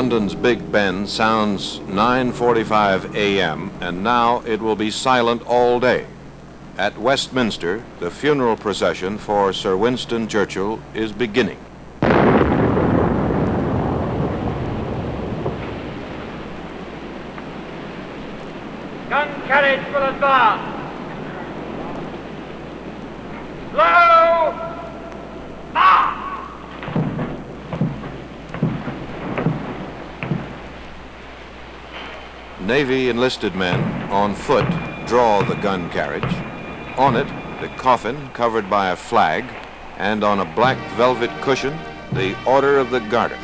London's Big Ben sounds 9:45 a.m., and now it will be silent all day. At Westminster, the funeral procession for Sir Winston Churchill is beginning. Gun carriage will advance. Slow march! Navy enlisted men on foot draw the gun carriage. On it, the coffin covered by a flag, and on a black velvet cushion, the Order of the Garter.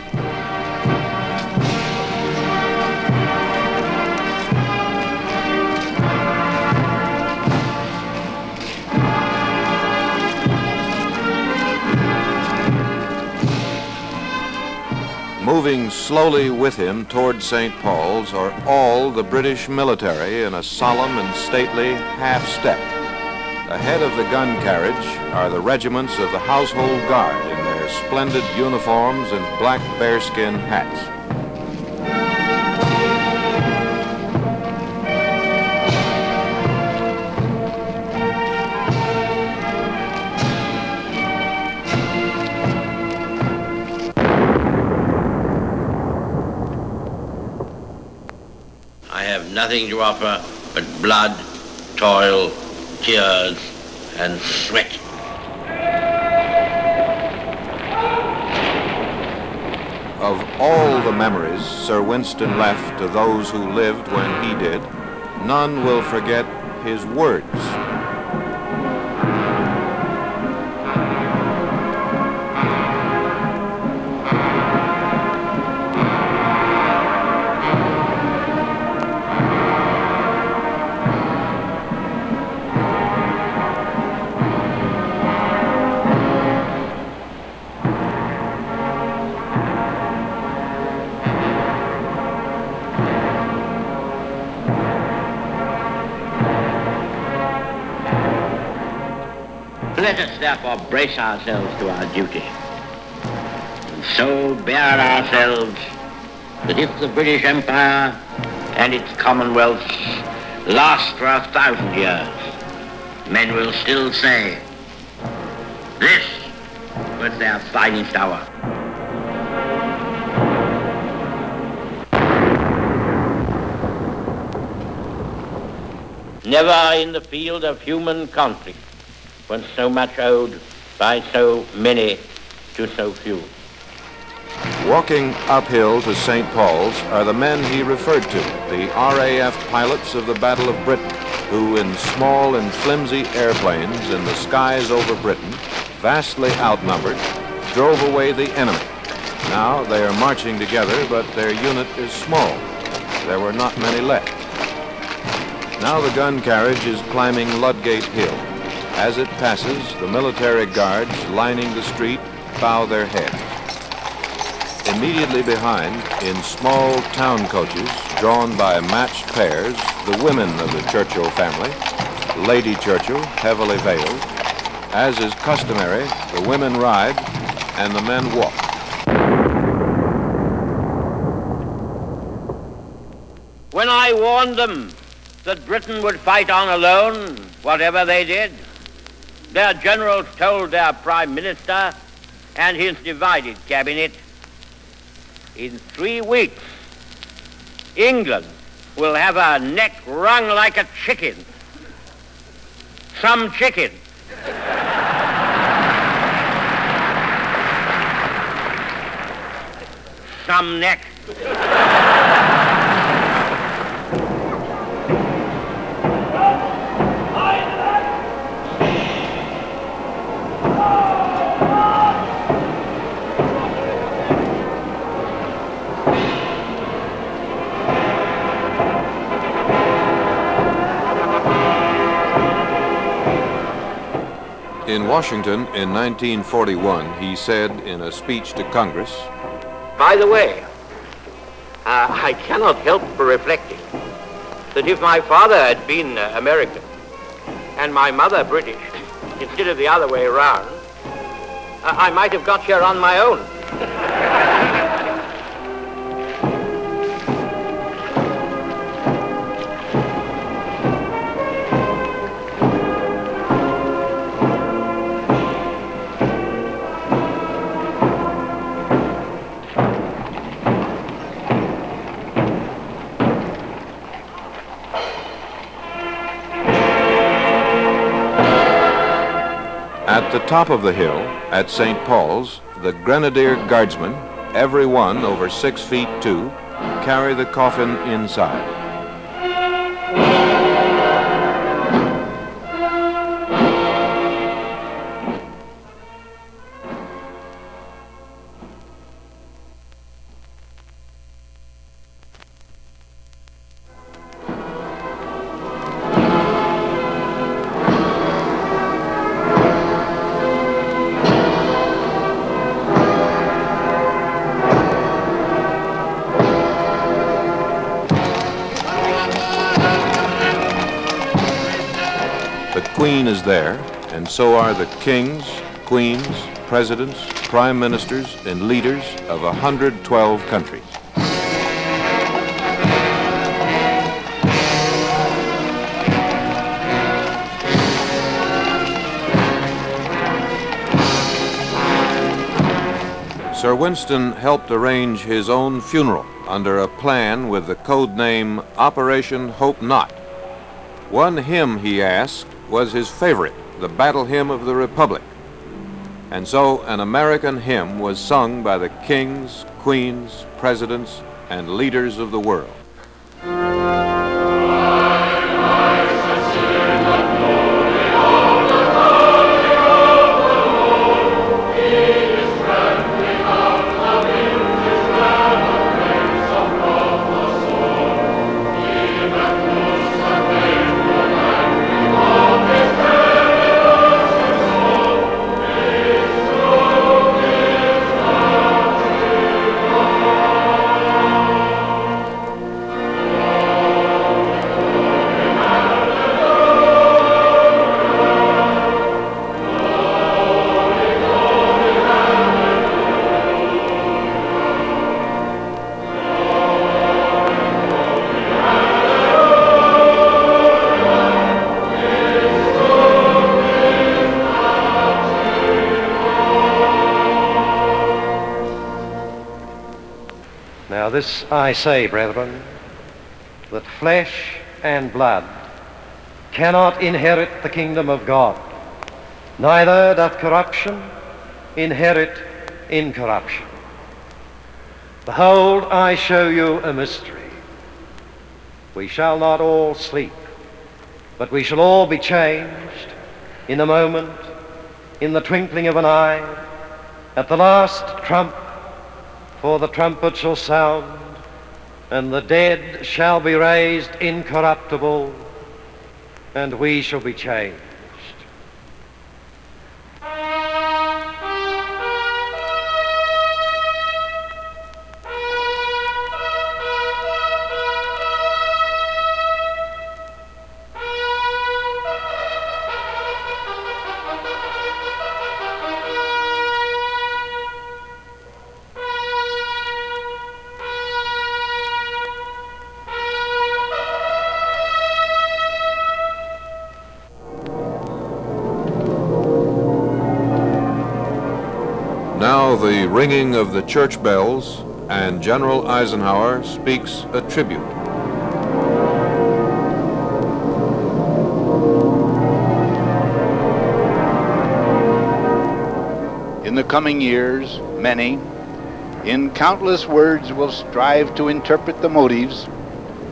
Moving slowly with him toward St. Paul's are all the British military in a solemn and stately half-step. Ahead of the gun carriage are the regiments of the Household Guard in their splendid uniforms and black bearskin hats. I have nothing to offer but blood, toil, tears, and sweat. Of all the memories Sir Winston left to those who lived when he did, none will forget his words. Let us therefore brace ourselves to our duty, and so bear ourselves that if the British Empire and its commonwealths last for 1,000 years, men will still say, this was their finest hour. Never in the field of human conflict was so much owed by so many to so few. Walking uphill to St. Paul's are the men he referred to, the RAF pilots of the Battle of Britain, who in small and flimsy airplanes in the skies over Britain, vastly outnumbered, drove away the enemy. Now they are marching together, but their unit is small. There were not many left. Now the gun carriage is climbing Ludgate Hill. As it passes, the military guards lining the street bow their heads. Immediately behind, in small town coaches drawn by matched pairs, the women of the Churchill family, Lady Churchill, heavily veiled. As is customary, the women ride and the men walk. When I warned them that Britain would fight on alone, whatever they did, their generals told their Prime Minister and his divided cabinet, in 3 weeks, England will have her neck wrung like a chicken. Some chicken. Some neck. In Washington in 1941, he said in a speech to Congress, By the way, I cannot help but reflecting that if my father had been American and my mother British, instead of the other way around, I might have got here on my own. At the top of the hill, at St. Paul's, the Grenadier Guardsmen, every one over 6 feet 2, carry the coffin inside. The Queen is there, and so are the kings, queens, presidents, prime ministers, and leaders of 112 countries. Sir Winston helped arrange his own funeral under a plan with the code name Operation Hope Not. One hymn, he asked, was his favorite, the Battle Hymn of the Republic. And so an American hymn was sung by the kings, queens, presidents, and leaders of the world. Now this I say, brethren, that flesh and blood cannot inherit the kingdom of God, neither doth corruption inherit incorruption. Behold, I show you a mystery. We shall not all sleep, but we shall all be changed in a moment, in the twinkling of an eye, at the last trump. For the trumpet shall sound, and the dead shall be raised incorruptible, and we shall be changed. Now the ringing of the church bells, and General Eisenhower speaks a tribute. In the coming years, many, in countless words, will strive to interpret the motives,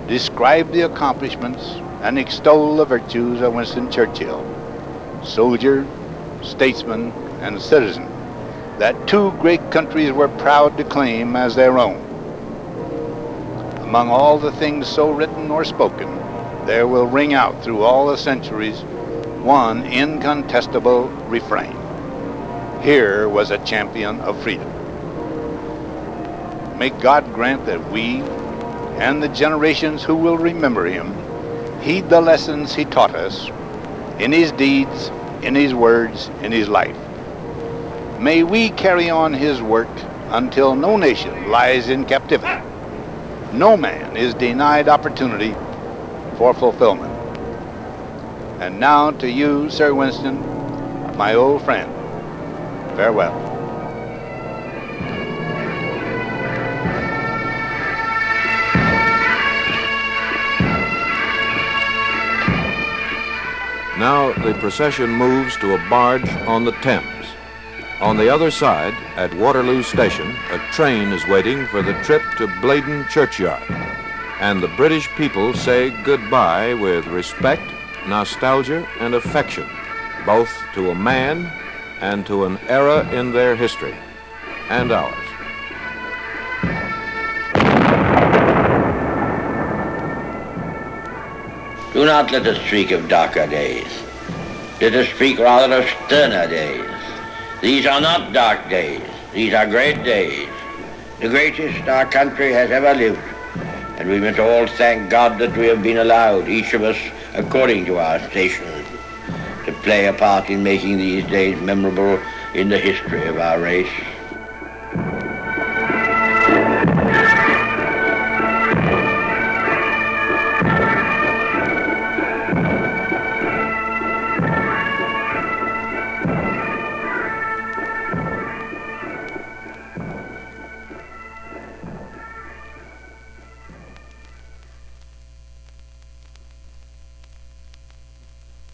describe the accomplishments, and extol the virtues of Winston Churchill, soldier, statesman, and citizen, that two great countries were proud to claim as their own. Among all the things so written or spoken, there will ring out through all the centuries one incontestable refrain. Here was a champion of freedom. May God grant that we, and the generations who will remember him, heed the lessons he taught us in his deeds, in his words, in his life. May we carry on his work until no nation lies in captivity. No man is denied opportunity for fulfillment. And now to you, Sir Winston, my old friend, farewell. Now the procession moves to a barge on the Thames. On the other side, at Waterloo Station, a train is waiting for the trip to Blaydon Churchyard. And the British people say goodbye with respect, nostalgia, and affection, both to a man and to an era in their history, and ours. Do not let us speak of darker days. Let us speak rather of sterner days. These are not dark days. These are great days. The greatest our country has ever lived. And we must all thank God that we have been allowed, each of us according to our stations, to play a part in making these days memorable in the history of our race.